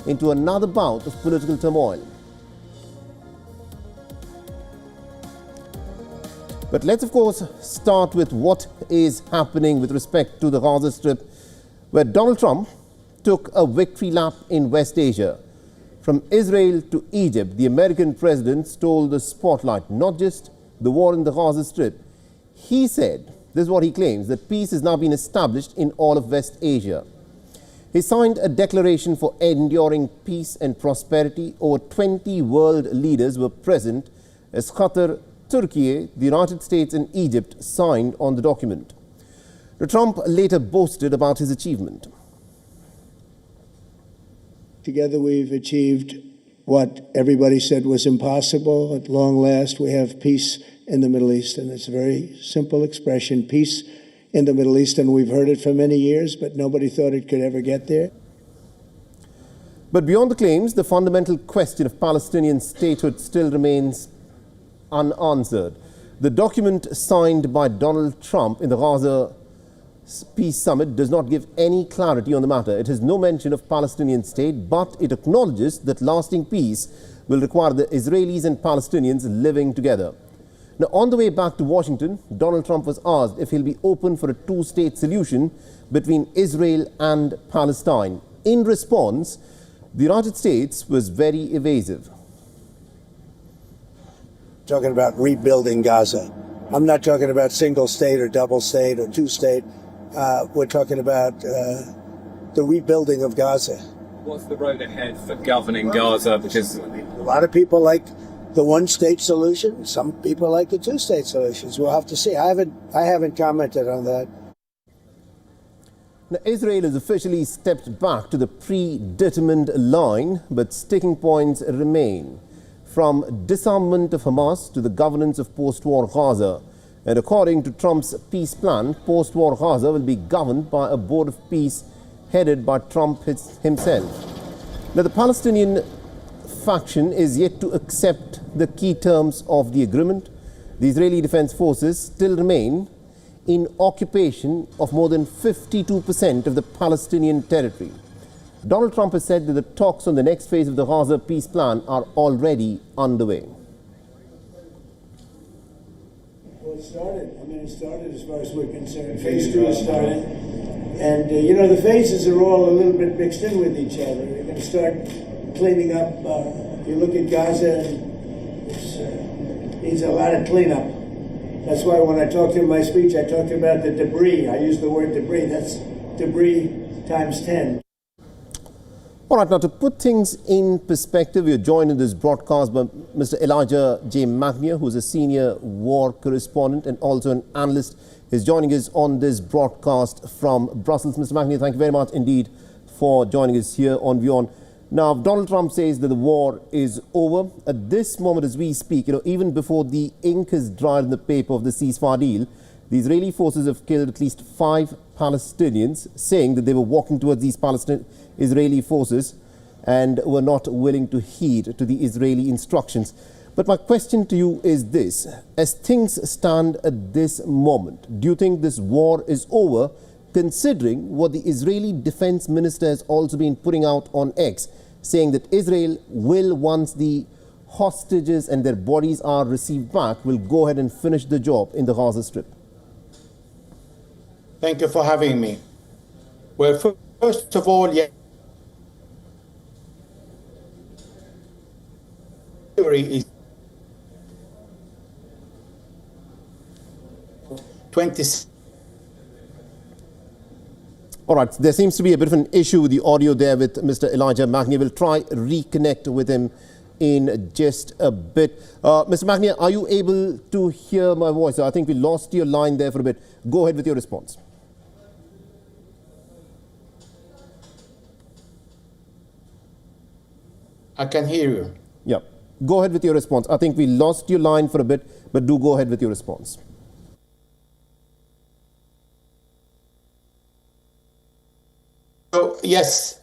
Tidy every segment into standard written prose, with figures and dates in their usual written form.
into another bout of political turmoil. But let's, of course, start with what is happening with respect to the Gaza Strip, where Donald Trump took a victory lap in West Asia. From Israel to Egypt, the American president stole the spotlight, not just the war in the Gaza Strip. He said, this is what he claims, that peace has now been established in all of West Asia. He signed a declaration for enduring peace and prosperity. Over 20 world leaders were present as Qatar, Turkey, the United States and Egypt signed on the document. Trump later boasted about his achievement. Together we've achieved what everybody said was impossible. At long last, we have peace in the Middle East, and it's a very simple expression, peace in the Middle East, and we've heard it for many years, but nobody thought it could ever get there. But beyond the claims, the fundamental question of Palestinian statehood still remains unanswered. The document signed by Donald Trump in the Gaza Peace Summit does not give any clarity on the matter. It has no mention of Palestinian state, but it acknowledges that lasting peace will require the Israelis and Palestinians living together. Now, on the way back to Washington, Donald Trump was asked if he'll be open for a two-state solution between Israel and Palestine. In response, the United States was very evasive. Talking about rebuilding Gaza. I'm not talking about single state or double state or two state. We're talking about the rebuilding of Gaza. What's the road ahead for governing Gaza? Because a lot of people like the one-state solution. Some people like the two-state solutions. We'll have to see. I haven't commented on that. Now, Israel has officially stepped back to the predetermined line, but sticking points remain. From disarmament of Hamas to the governance of post-war Gaza. And according to Trump's peace plan, post-war Gaza will be governed by a board of peace headed by Trump himself. Now, the Palestinian faction is yet to accept the key terms of the agreement. The Israeli Defense Forces still remain in occupation of more than 52% of the Palestinian territory. Donald Trump has said that the talks on the next phase of the Gaza peace plan are already underway. Well, it started. I mean, it started as far as we're concerned. Phase 2 has started. And, you know, the phases are all a little bit mixed in with each other. They're going to start cleaning up. You look at Gaza, it needs a lot of cleanup. That's why when I talked in my speech, I talked about the debris. I used the word debris. That's debris times 10. All right, now to put things in perspective, we are joined in this broadcast by Mr. Elijah J. Magnier, who is a senior war correspondent and also an analyst. He's joining us on this broadcast from Brussels. Mr. Magnier, thank you very much indeed for joining us here on WION. Now, Donald Trump says that the war is over. At this moment as we speak, even before the ink is dried in the paper of the ceasefire deal, the Israeli forces have killed at least 5 Palestinians, saying that they were walking towards these Israeli forces and were not willing to heed to the Israeli instructions. But my question to you is this. As things stand at this moment, do you think this war is over, considering what the Israeli defense minister has also been putting out on X, saying that Israel will, once the hostages and their bodies are received back, will go ahead and finish the job in the Gaza Strip? Thank you for having me. Well, first of all, yeah, is 20. All right, there seems to be a bit of an issue with the audio there with Mr. Elijah Magnier. We'll try reconnect with him in just a bit. Mr. Magnier, are you able to hear my voice? I think we lost your line there for a bit. Go ahead with your response. I can hear you. Yeah, go ahead with your response. I think we lost your line for a bit, but do go ahead with your response. So, yes.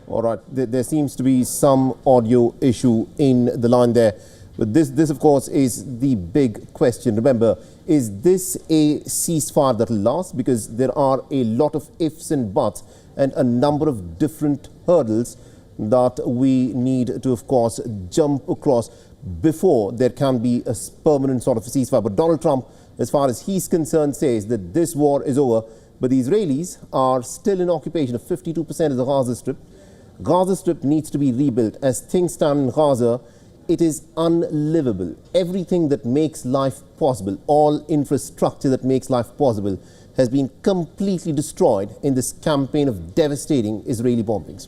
All right, there seems to be some audio issue in the line there. But this, of course, is the big question. Remember, is this a ceasefire that will last? Because there are a lot of ifs and buts and a number of different hurdles that we need to, of course, jump across before there can be a permanent sort of ceasefire. But Donald Trump, as far as he's concerned, says that this war is over, but the Israelis are still in occupation of 52% of the Gaza Strip. Gaza Strip needs to be rebuilt. As things stand in Gaza, it is unlivable. Everything that makes life possible, all infrastructure that makes life possible, has been completely destroyed in this campaign of devastating Israeli bombings.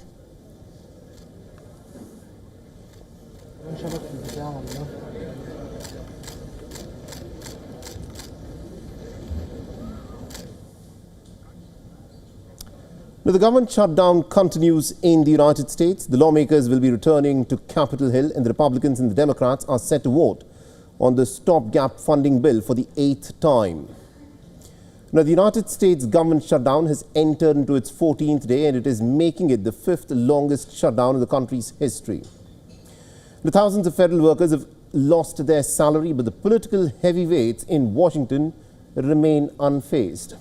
Now, the government shutdown continues in the United States. The lawmakers will be returning to Capitol Hill, and the Republicans and the Democrats are set to vote on the stopgap funding bill for the 8th time. Now, the United States government shutdown has entered into its 14th day, and it is making it the 5th longest shutdown in the country's history. The thousands of federal workers have lost their salary, but the political heavyweights in Washington remain unfazed.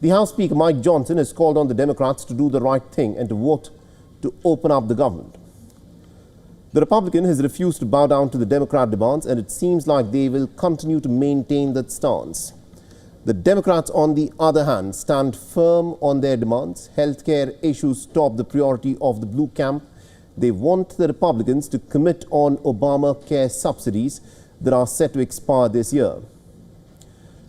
The House Speaker, Mike Johnson, has called on the Democrats to do the right thing and to vote to open up the government. The Republican has refused to bow down to the Democrat demands, and it seems like they will continue to maintain that stance. The Democrats, on the other hand, stand firm on their demands. Healthcare issues top the priority of the blue camp. They want the Republicans to commit on Obamacare subsidies that are set to expire this year.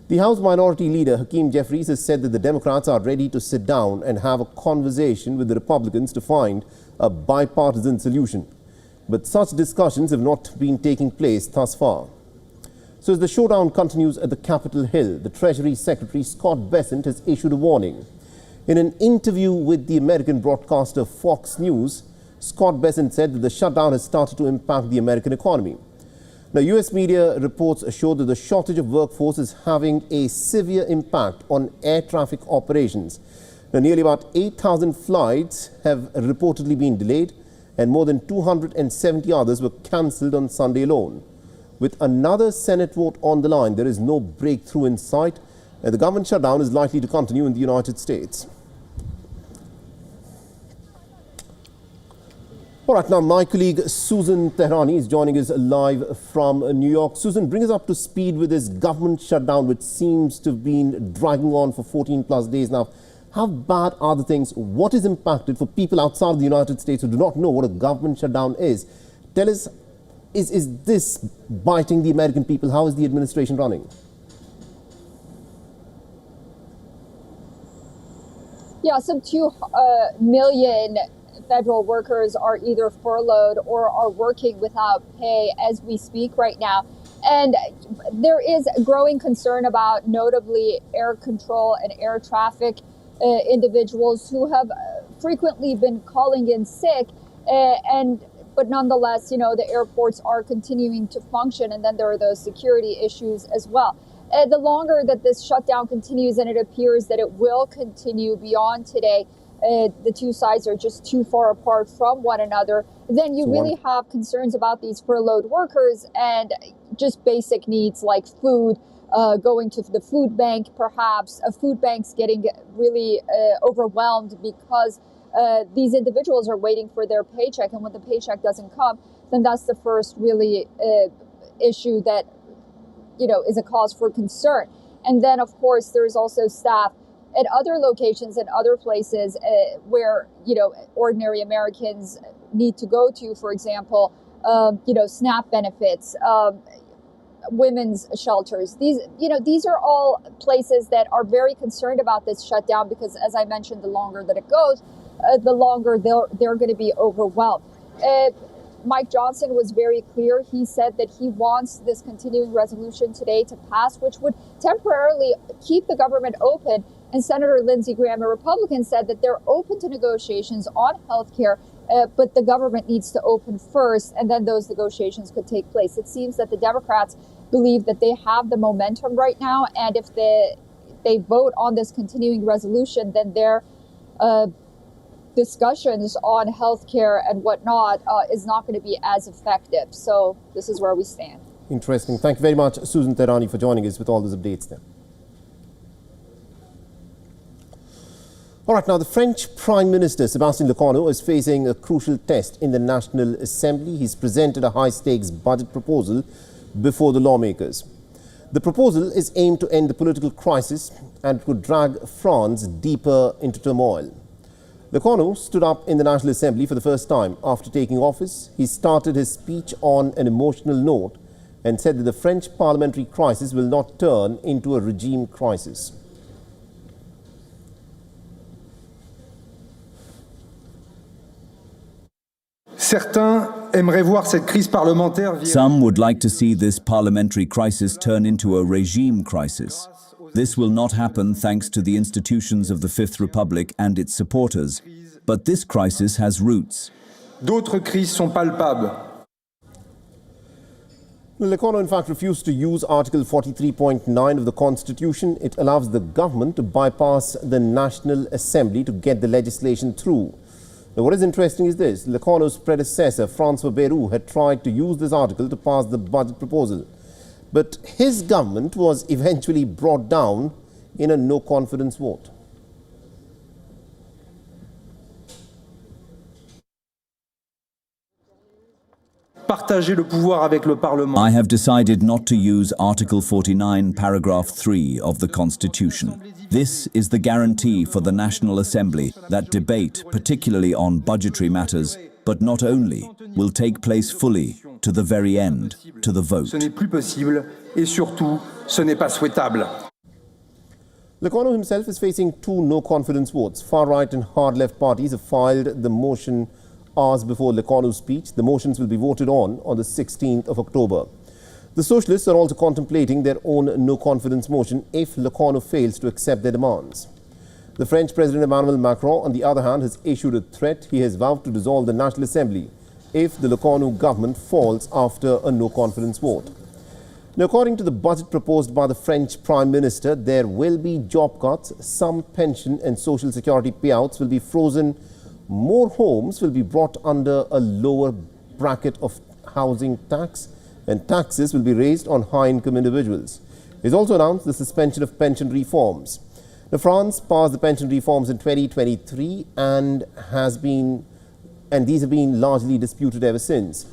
The House Minority Leader, Hakeem Jeffries, has said that the Democrats are ready to sit down and have a conversation with the Republicans to find a bipartisan solution. But such discussions have not been taking place thus far. So as the showdown continues at the Capitol Hill, the Treasury Secretary, Scott Bessent, has issued a warning. In an interview with the American broadcaster Fox News, Scott Bessent said that the shutdown has started to impact the American economy. Now, U.S. media reports show that the shortage of workforce is having a severe impact on air traffic operations. Now, nearly about 8,000 flights have reportedly been delayed, and more than 270 others were cancelled on Sunday alone. With another Senate vote on the line, there is no breakthrough in sight, and the government shutdown is likely to continue in the United States. All right, now my colleague Susan Tehrani is joining us live from New York. Susan, bring us up to speed with this government shutdown, which seems to have been dragging on for 14 plus days now. How bad are the things? What is impacted for people outside of the United States who do not know what a government shutdown is? Tell us, is this biting the American people? How is the administration running? Yeah, some 2 million federal workers are either furloughed or are working without pay as we speak right now. And there is a growing concern about notably air control and air traffic individuals who have frequently been calling in sick. But nonetheless, you know, the airports are continuing to function. And then there are those security issues as well. The longer that this shutdown continues, and it appears that it will continue beyond today, the two sides are just too far apart from one another, then you really have concerns about these furloughed workers and just basic needs like food, going to the food bank, perhaps. Food banks getting really overwhelmed because these individuals are waiting for their paycheck. And when the paycheck doesn't come, then that's the first really issue that, you know, is a cause for concern. And then, of course, there's also staff at other locations and other places where, you know, ordinary Americans need to go to, for example, you know, SNAP benefits, women's shelters. These are all places that are very concerned about this shutdown because, as I mentioned, the longer that it goes, the longer they're going to be overwhelmed. Mike Johnson was very clear. He said that he wants this continuing resolution today to pass, which would temporarily keep the government open. And Senator Lindsey Graham, a Republican, said that they're open to negotiations on health care, but the government needs to open first, and then those negotiations could take place. It seems that the Democrats believe that they have the momentum right now, and if they vote on this continuing resolution, then they're discussions on healthcare and whatnot is not going to be as effective. So this is where we stand. Interesting. Thank you very much, Susan Tehrani, for joining us with all those updates there. All right, now the French Prime Minister, Sébastien Lecornu, is facing a crucial test in the National Assembly. He's presented a high-stakes budget proposal before the lawmakers. The proposal is aimed to end the political crisis and could drag France deeper into turmoil. Lecornu stood up in the National Assembly for the first time after taking office. He started his speech on an emotional note and said that the French parliamentary crisis will not turn into a regime crisis. Some would like to see this parliamentary crisis turn into a regime crisis. This will not happen thanks to the institutions of the Fifth Republic and its supporters. But this crisis has roots. D'autres crises sont palpables. Lecornu, in fact, refused to use Article 43.9 of the Constitution. It allows the government to bypass the National Assembly to get the legislation through. Now, what is interesting is this. Lecornu's predecessor, François Bayrou, had tried to use this article to pass the budget proposal. But his government was eventually brought down in a no-confidence vote. I have decided not to use Article 49, paragraph 3 of the Constitution. This is the guarantee for the National Assembly that debate, particularly on budgetary matters, but not only, will take place fully, to the very end, to the vote. Lecornu himself is facing two no-confidence votes. Far-right and hard-left parties have filed the motion hours before Lecornu's speech. The motions will be voted on the 16th of October. The Socialists are also contemplating their own no-confidence motion if Lecornu fails to accept their demands. The French President Emmanuel Macron, on the other hand, has issued a threat. He has vowed to dissolve the National Assembly if the Lecornu government falls after a no-confidence vote. Now, according to the budget proposed by the French Prime Minister, there will be job cuts, some pension and social security payouts will be frozen, more homes will be brought under a lower bracket of housing tax, and taxes will be raised on high-income individuals. He's also announced the suspension of pension reforms. Now, France passed the pension reforms in 2023 and these have been largely disputed ever since.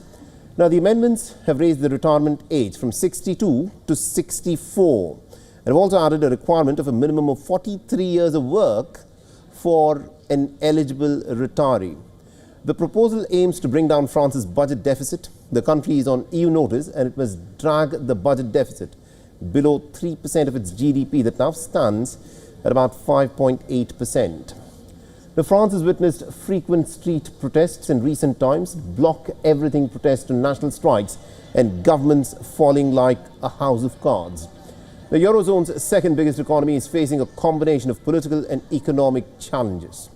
Now, the amendments have raised the retirement age from 62 to 64 and have also added a requirement of a minimum of 43 years of work for an eligible retiree. The proposal aims to bring down France's budget deficit. The country is on EU notice and it must drag the budget deficit below 3% of its GDP that now stands at about 5.8%. Now, France has witnessed frequent street protests in recent times, block everything protests to national strikes and governments falling like a house of cards. The Eurozone's second biggest economy is facing a combination of political and economic challenges.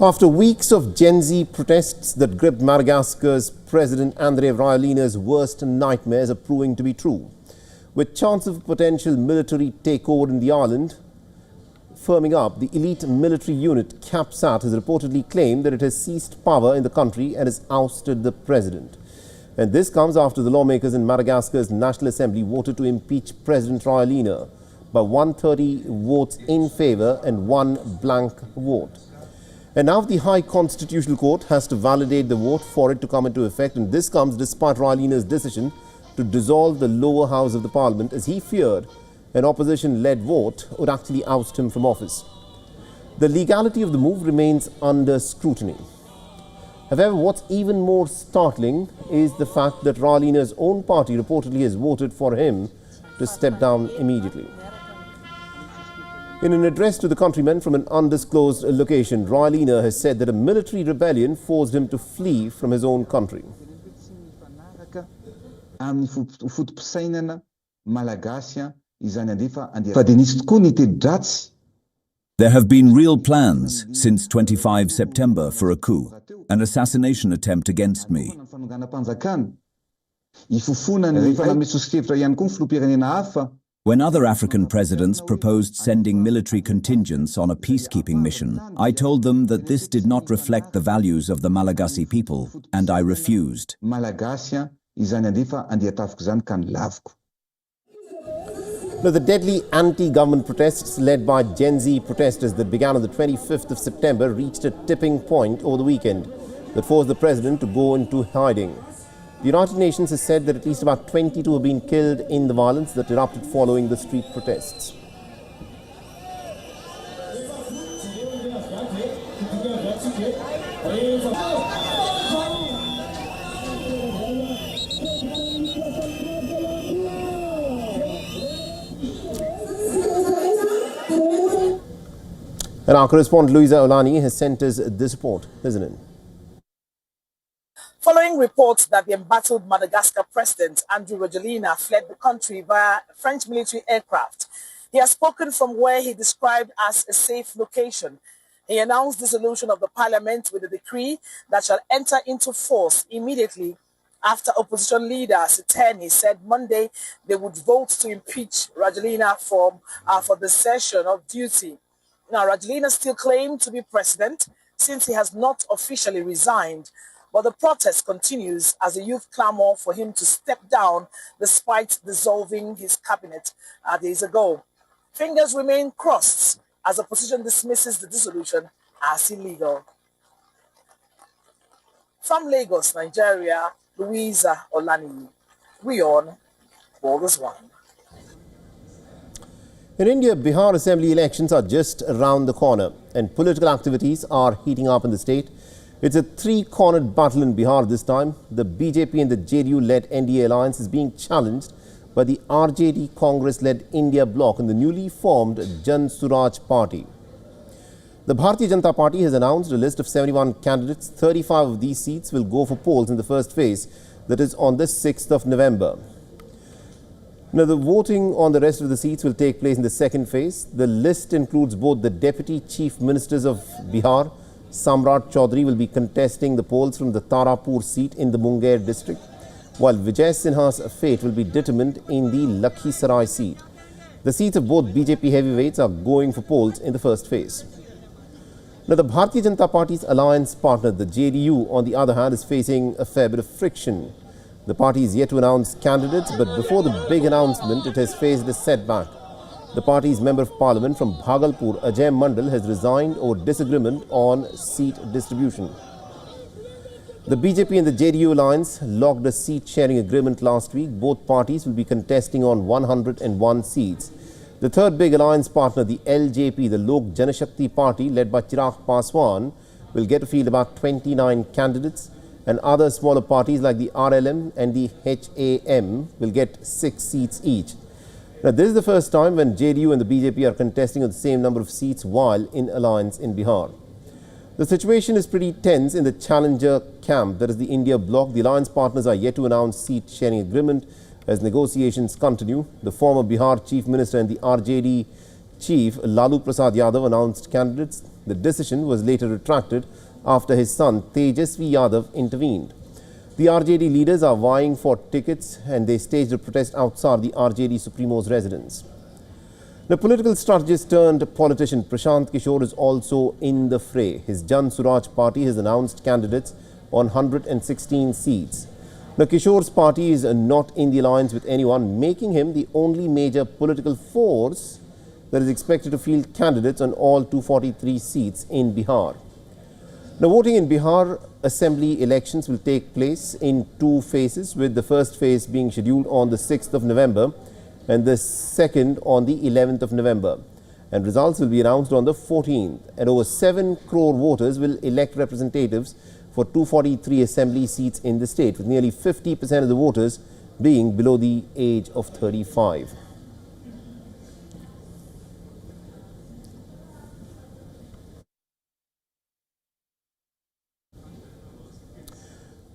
After weeks of Gen Z protests that gripped Madagascar's President André Rajoelina's worst nightmares are proving to be true. With chance of potential military takeover in the island firming up, the elite military unit CAPSAT has reportedly claimed that it has seized power in the country and has ousted the president. And this comes after the lawmakers in Madagascar's National Assembly voted to impeach President Rajoelina by 130 votes in favour and one blank vote. And now the High Constitutional Court has to validate the vote for it to come into effect, and this comes despite Rajoelina's decision to dissolve the lower house of the parliament, as he feared an opposition-led vote would actually oust him from office. The legality of the move remains under scrutiny. However, what's even more startling is the fact that Rajoelina's own party reportedly has voted for him to step down immediately. In an address to the countrymen from an undisclosed location, Rajoelina has said that a military rebellion forced him to flee from his own country. amin'ny fotom-pisainana malagasy izany andefa andeha fa dia nisy tokoa ny tedi-dratsy. There have been real plans since 25 September for a coup, an assassination attempt against me. When other African presidents proposed sending military contingents on a peacekeeping mission, I told them that this did not reflect the values of the Malagasy people, and I refused. Now, the deadly anti-government protests led by Gen Z protesters that began on the 25th of September reached a tipping point over the weekend that forced the president to go into hiding. The United Nations has said that at least about 22 have been killed in the violence that erupted following the street protests. And our correspondent Louisa Olani has sent us this report, isn't it? Following reports that the embattled Madagascar president, Andry Rajoelina, fled the country via French military aircraft, he has spoken from where he described as a safe location. He announced dissolution of the parliament with a decree that shall enter into force immediately after opposition leader Siteni said Monday they would vote to impeach Rajoelina for the cessation of duty. Now, Rajoelina still claimed to be president since he has not officially resigned. But the protest continues as the youth clamor for him to step down despite dissolving his cabinet days ago. Fingers remain crossed as the opposition dismisses the dissolution as illegal. From Lagos, Nigeria, Louisa Olani, WION, World is One. In India, Bihar Assembly elections are just around the corner and political activities are heating up in the state. It's a three-cornered battle in Bihar this time. The BJP and the JDU-led NDA alliance is being challenged by the RJD Congress-led India bloc and the newly formed Jan Suraj party. The Bharatiya Janata Party has announced a list of 71 candidates. 35 of these seats will go for polls in the first phase, that is on the 6th of November. Now, the voting on the rest of the seats will take place in the second phase. The list includes both the Deputy Chief Ministers of Bihar. Samrat Chaudhary will be contesting the polls from the Tarapur seat in the Munger district, while Vijay Sinha's fate will be determined in the Lakhisarai seat. The seats of both BJP heavyweights are going for polls in the first phase. Now, the Bharatiya Janata Party's alliance partner, the JDU, on the other hand, is facing a fair bit of friction. The party is yet to announce candidates, but before the big announcement, it has faced a setback. The party's Member of Parliament from Bhagalpur, Ajay Mandal, has resigned over disagreement on seat distribution. The BJP and the JDU alliance locked a seat-sharing agreement last week. Both parties will be contesting on 101 seats. The third big alliance partner, the LJP, the Lok Janashakti Party, led by Chirag Paswan, will get to field about 29 candidates, and other smaller parties like the RLM and the HAM will get 6 seats each. Now, this is the first time when JDU and the BJP are contesting on the same number of seats while in alliance in Bihar. The situation is pretty tense in the challenger camp, that is the India bloc. The alliance partners are yet to announce seat-sharing agreement as negotiations continue. The former Bihar Chief Minister and the RJD Chief Lalu Prasad Yadav announced candidates. The decision was later retracted after his son Tejasvi Yadav intervened. The RJD leaders are vying for tickets and they staged a protest outside the RJD Supremo's residence. The political strategist turned politician Prashant Kishore is also in the fray. His Jan Suraj party has announced candidates on 116 seats. Now, Kishore's party is not in the alliance with anyone, making him the only major political force that is expected to field candidates on all 243 seats in Bihar. Now, voting in Bihar Assembly elections will take place in 2 phases, with the first phase being scheduled on the 6th of November and the second on the 11th of November. And results will be announced on the 14th. And over 7 crore voters will elect representatives for 243 assembly seats in the state, with nearly 50% of the voters being below the age of 35.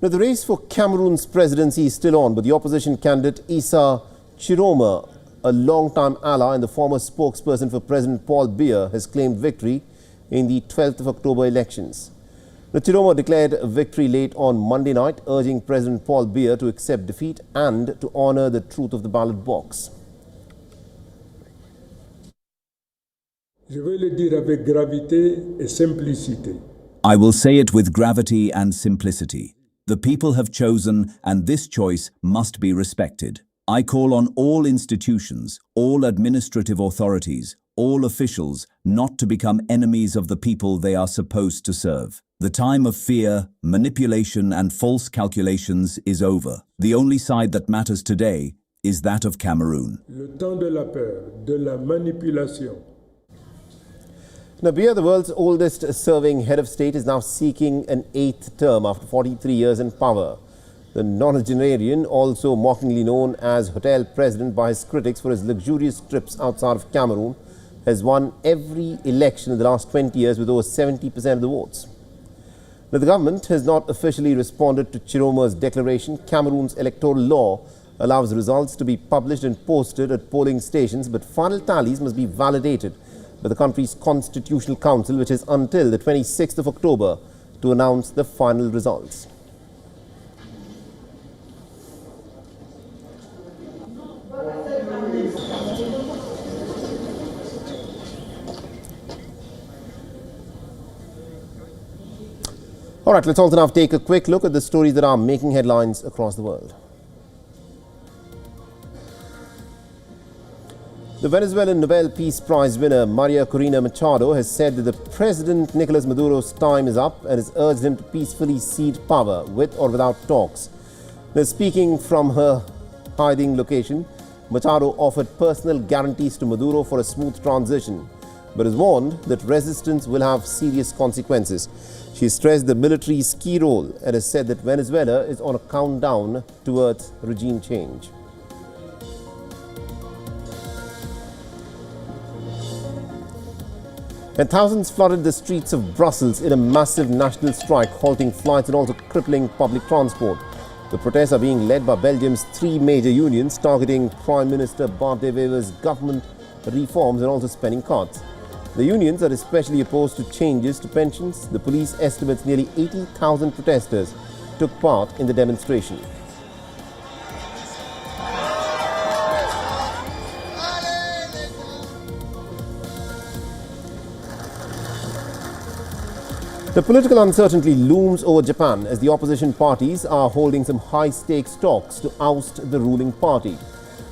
Now, the race for Cameroon's presidency is still on, but the opposition candidate Issa Chiroma, a long-time ally and the former spokesperson for President Paul Biya, has claimed victory in the 12th of October elections. Now, Chiroma declared victory late on Monday night, urging President Paul Biya to accept defeat and to honour the truth of the ballot box. Je vais le dire avec gravité et simplicité. I will say it with gravity and simplicity. The people have chosen, and this choice must be respected. I call on all institutions, all administrative authorities, all officials not to become enemies of the people they are supposed to serve. The time of fear, manipulation, and false calculations is over. The only side that matters today is that of Cameroon. Le temps de la peur, de la manipulation. Now, Bihar, the world's oldest serving head of state, is now seeking an 8th term after 43 years in power. The nonagenarian, also mockingly known as Hotel President by his critics for his luxurious trips outside of Cameroon, has won every election in the last 20 years with over 70% of the votes. Now, the government has not officially responded to Chiroma's declaration. Cameroon's electoral law allows results to be published and posted at polling stations, but final tallies must be validated by the country's Constitutional Council, which is until the 26th of October to announce the final results. All right, let's also now take a quick look at the stories that are making headlines across the world. The Venezuelan Nobel Peace Prize winner Maria Corina Machado has said that the President Nicolas Maduro's time is up and has urged him to peacefully cede power with or without talks. Now, speaking from her hiding location, Machado offered personal guarantees to Maduro for a smooth transition, but has warned that resistance will have serious consequences. She stressed the military's key role and has said that Venezuela is on a countdown towards regime change. And thousands flooded the streets of Brussels in a massive national strike, halting flights and also crippling public transport. The protests are being led by Belgium's 3 major unions, targeting Prime Minister Bart de Wever's government reforms and also spending cuts. The unions are especially opposed to changes to pensions. The police estimates nearly 80,000 protesters took part in the demonstration. The political uncertainty looms over Japan as the opposition parties are holding some high-stakes talks to oust the ruling party.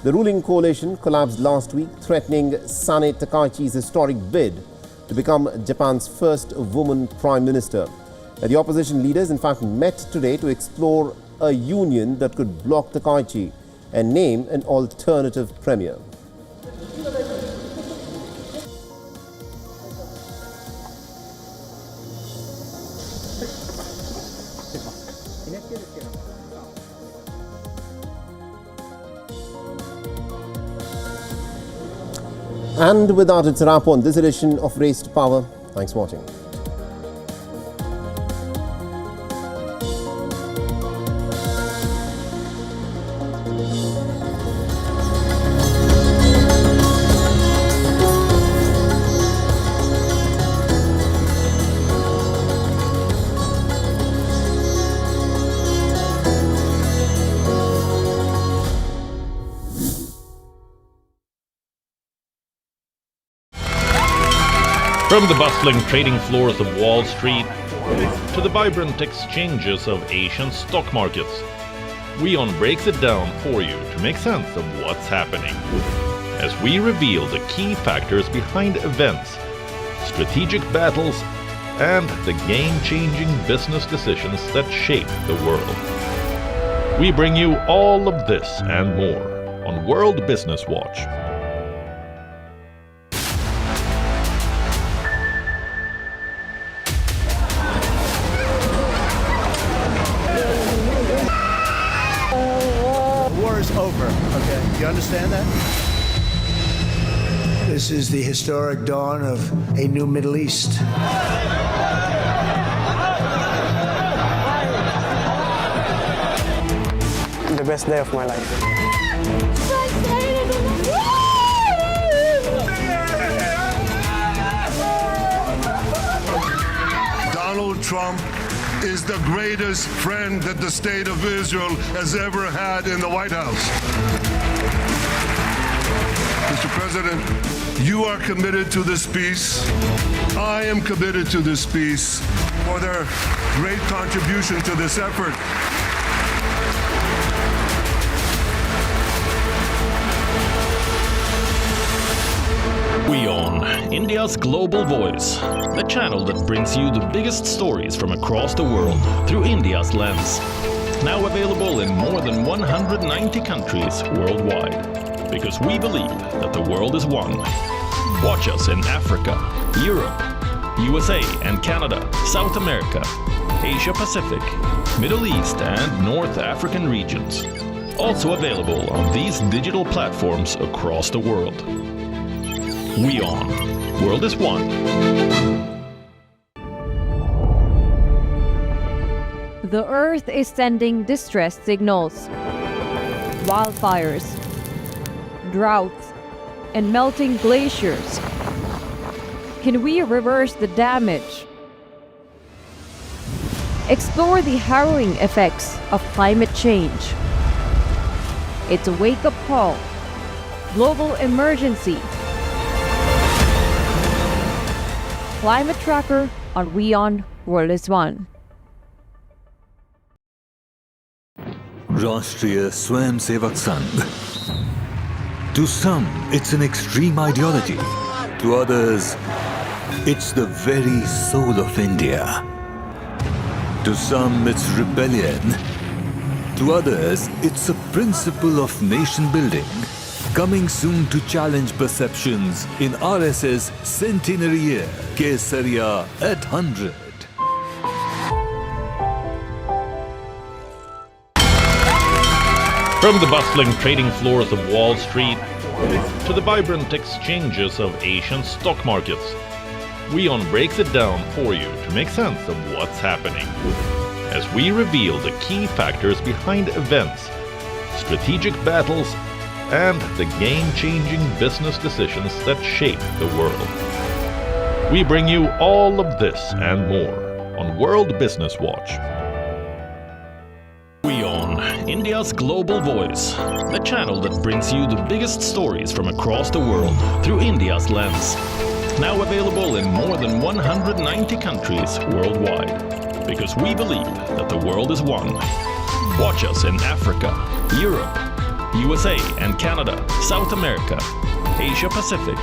The ruling coalition collapsed last week, threatening Sane Takaichi's historic bid to become Japan's first woman prime minister. The opposition leaders, in fact, met today to explore a union that could block Takaichi and name an alternative premier. And with that, it's a wrap on this edition of Race to Power. Thanks for watching. From the bustling trading floors of Wall Street to the vibrant exchanges of Asian stock markets, WION breaks it down for you to make sense of what's happening, as we reveal the key factors behind events, strategic battles, and the game-changing business decisions that shape the world. We bring you all of this and more on World Business Watch. Over. Okay, you understand that? This is the historic dawn of a new Middle East. best day of my life. Donald Trump is the greatest friend that the state of Israel has ever had in the White House. Mr. President, you are committed to this peace. I am committed to this peace for their great contribution to this effort. WION, India's global voice, the channel that brings you the biggest stories from across the world through India's lens. Now available in more than 190 countries worldwide. Because we believe that the world is one. Watch us in Africa, Europe, USA and Canada, South America, Asia Pacific, Middle East and North African regions. Also available on these digital platforms across the world. WION. World is one. The Earth is sending distress signals. Wildfires, droughts, and melting glaciers. Can we reverse the damage? Explore the harrowing effects of climate change. It's a wake-up call. Global emergency. Climate Tracker on WION World is One. Rashtriya Swayamsevak Sangh. To some, it's an extreme ideology. To others, it's the very soul of India. To some, it's rebellion. To others, it's a principle of nation building. Coming soon to challenge perceptions in RSS centenary year, Kesariya at 100. From the bustling trading floors of Wall Street to the vibrant exchanges of Asian stock markets, WION breaks it down for you to make sense of what's happening. As we reveal the key factors behind events, strategic battles, and the game-changing business decisions that shape the world. We bring you all of this and more on World Business Watch. WION, India's global voice, the channel that brings you the biggest stories from across the world through India's lens. Now available in more than 190 countries worldwide. Because we believe that the world is one. Watch us in Africa, Europe, USA and Canada, South America, Asia Pacific,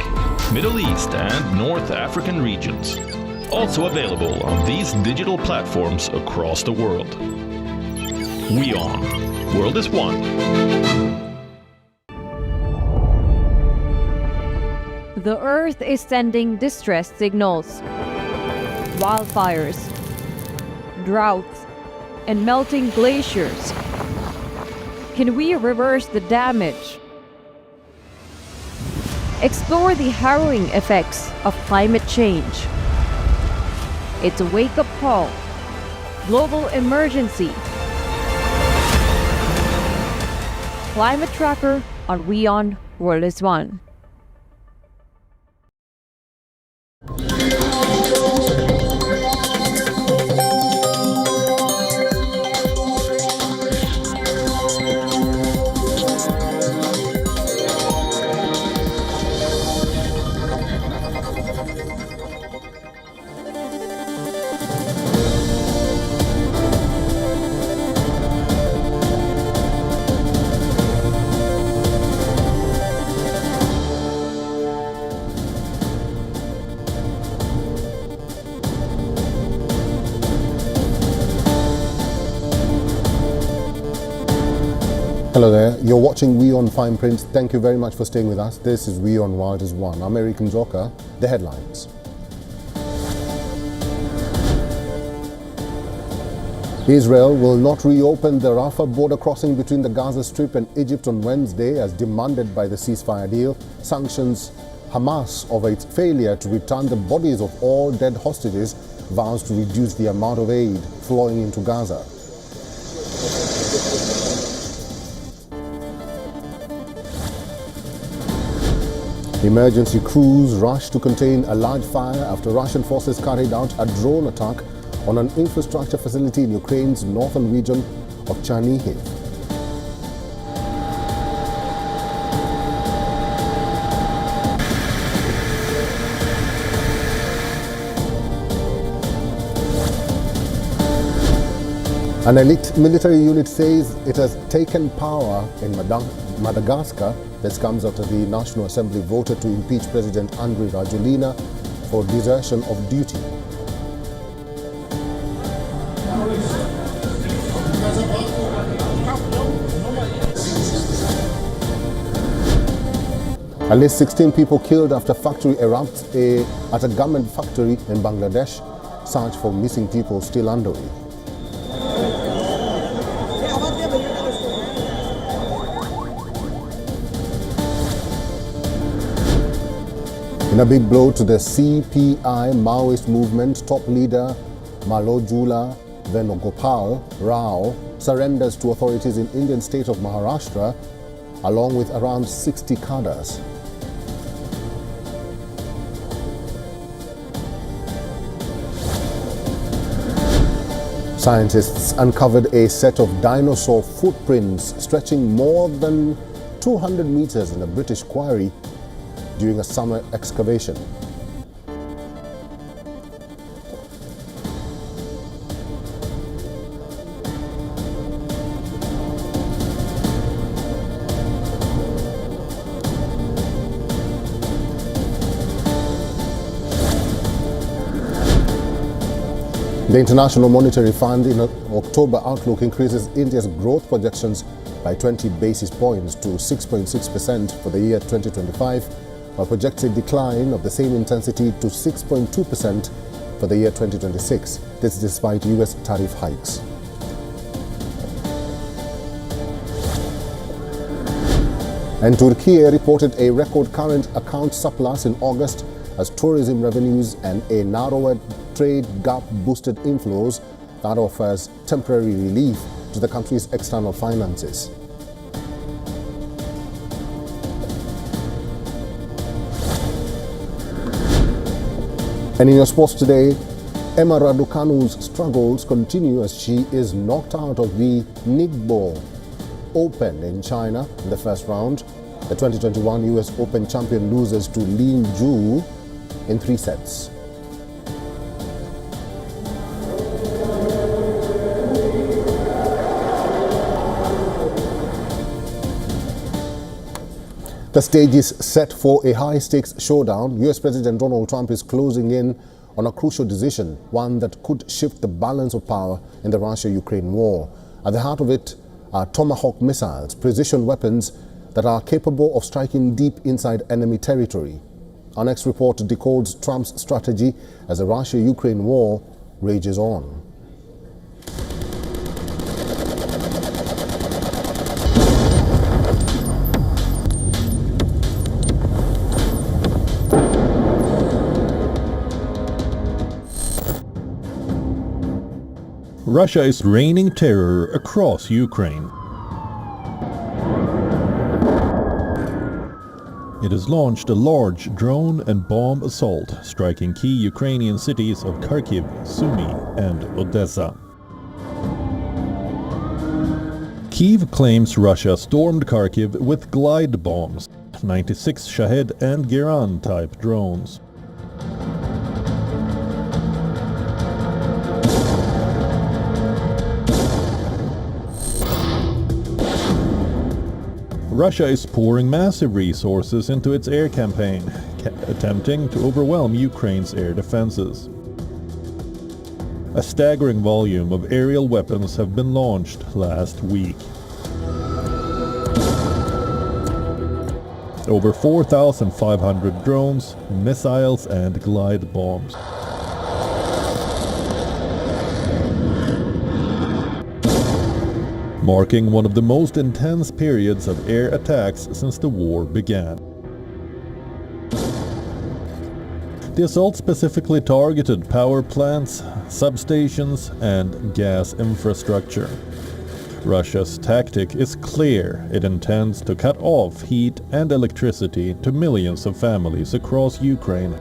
Middle East and North African regions. Also available on these digital platforms across the world. WION. World is one. The Earth is sending distress signals. Wildfires, droughts, and melting glaciers. Can we reverse the damage? Explore the harrowing effects of climate change. It's a wake-up call. Global emergency. Climate Tracker on WION World is One. Hello there, you're watching WION Fine Print. Thank you very much for staying with us. This is WION World is One. I'm Eric Njoka. The headlines. Israel will not reopen the Rafah border crossing between the Gaza Strip and Egypt on Wednesday as demanded by the ceasefire deal. Sanctions Hamas over its failure to return the bodies of all dead hostages, vows to reduce the amount of aid flowing into Gaza. Emergency crews rushed to contain a large fire after Russian forces carried out a drone attack on an infrastructure facility in Ukraine's northern region of Chernihiv. An elite military unit says it has taken power in Madagascar. This comes after the National Assembly voted to impeach President Andry Rajoelina for desertion of duty. At least 16 people killed after factory erupts at a garment factory in Bangladesh. Search for missing people still underway. In a big blow to the CPI Maoist movement, top leader Malojula Venugopal Rao surrenders to authorities in Indian state of Maharashtra along with around 60 cadres. Scientists uncovered a set of dinosaur footprints stretching more than 200 meters in a British quarry during a summer excavation. The International Monetary Fund in October outlook increases India's growth projections by 20 basis points to 6.6% for the year 2025, while projects a decline of the same intensity to 6.2% for the year 2026. This despite US tariff hikes. And Turkey reported a record current account surplus in August as tourism revenues and a narrower trade gap boosted inflows that offers temporary relief to the country's external finances. And in your sports today, Emma Raducanu's struggles continue as she is knocked out of the Ningbo Open in China in the first round. The 2021 US Open champion loses to Lin Zhu in 3 sets. The stage is set for a high-stakes showdown. US President Donald Trump is closing in on a crucial decision, one that could shift the balance of power in the Russia-Ukraine war. At the heart of it are Tomahawk missiles, precision weapons that are capable of striking deep inside enemy territory. Our next report decodes Trump's strategy as the Russia-Ukraine war rages on. Russia is raining terror across Ukraine. It has launched a large drone and bomb assault, striking key Ukrainian cities of Kharkiv, Sumy and Odessa. Kyiv claims Russia stormed Kharkiv with glide bombs, 96 Shahed and Geran-type drones. Russia is pouring massive resources into its air campaign, attempting to overwhelm Ukraine's air defenses. A staggering volume of aerial weapons have been launched last week. Over 4,500 drones, missiles and glide bombs. Marking one of the most intense periods of air attacks since the war began. The assault specifically targeted power plants, substations and gas infrastructure. Russia's tactic is clear. It intends to cut off heat and electricity to millions of families across Ukraine.